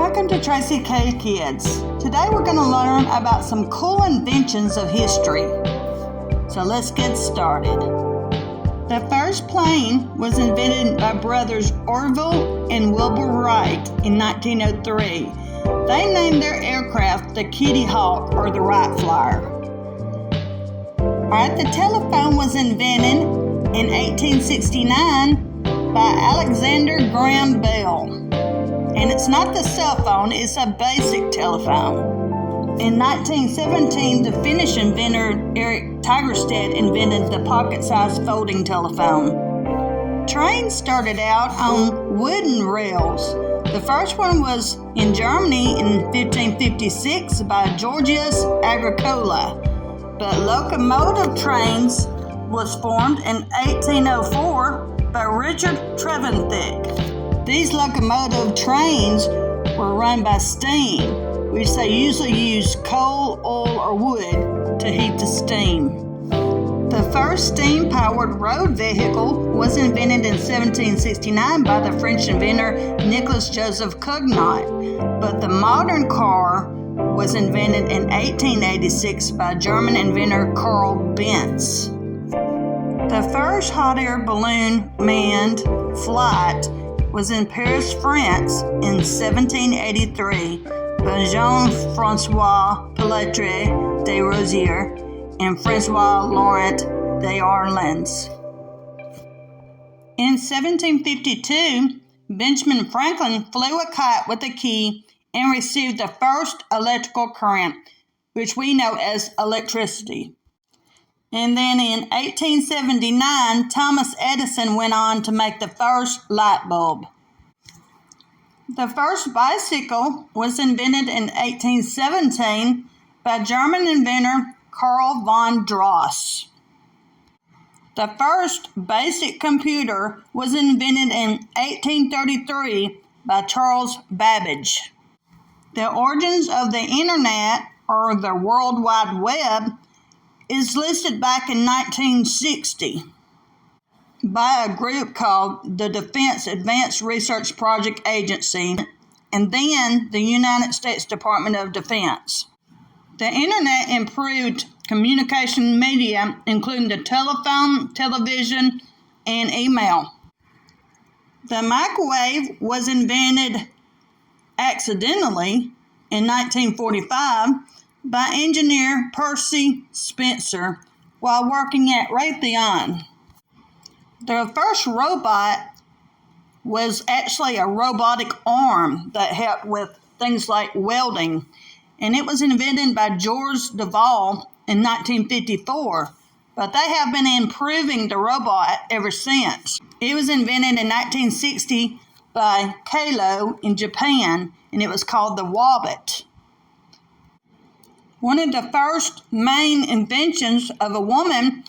Welcome to Tracy Kay Kids. Today we're going to learn about some cool inventions of history. So let's get started. The first plane was invented by brothers Orville and Wilbur Wright in 1903. They named their aircraft the Kitty Hawk or the Wright Flyer. Alright, the telephone was invented in 1869 by Alexander Graham Bell. And it's not the cell phone, it's a basic telephone. In 1917, the Finnish inventor Erik Tigerstedt invented the pocket-sized folding telephone. Trains started out on wooden rails. The first one was in Germany in 1556 by Georgius Agricola. But locomotive trains was formed in 1804 by Richard Trevithick. These locomotive trains were run by steam, which they usually use coal, oil, or wood to heat the steam. The first steam-powered road vehicle was invented in 1769 by the French inventor Nicolas Joseph Cugnot, but the modern car was invented in 1886 by German inventor Karl Benz. The first hot air balloon manned flight was in Paris, France in 1783 by Jean-François Pilatre de Rosier and François Laurent des Arlennes. In 1752, Benjamin Franklin flew a kite with a key and received the first electrical current, which we know as electricity. And then in 1879, Thomas Edison went on to make the first light bulb. The first bicycle was invented in 1817 by German inventor Karl von Dros. The first basic computer was invented in 1833 by Charles Babbage. The origins of the Internet, or the World Wide Web, is listed back in 1960 by a group called the Defense Advanced Research Project Agency and then the United States Department of Defense. The Internet improved communication media, including the telephone, television, and email. The microwave was invented accidentally in 1945 by engineer Percy Spencer while working at Raytheon. The first robot was actually a robotic arm that helped with things like welding, and it was invented by George Devol in 1954, but they have been improving the robot ever since. It was invented in 1960 by Kalo in Japan, and it was called the Wobbit. One of the first main inventions of a woman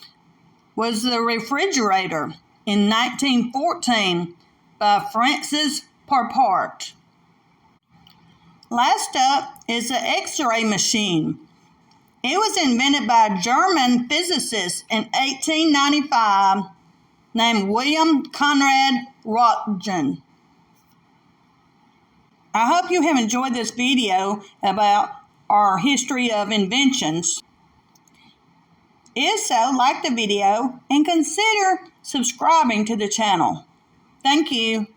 was the refrigerator in 1914 by Frances Parpart. Last up is the X-ray machine. It was invented by a German physicist in 1895 named William Conrad Roentgen. I hope you have enjoyed this video about our history of inventions. If so, like the video and consider subscribing to the channel. Thank you.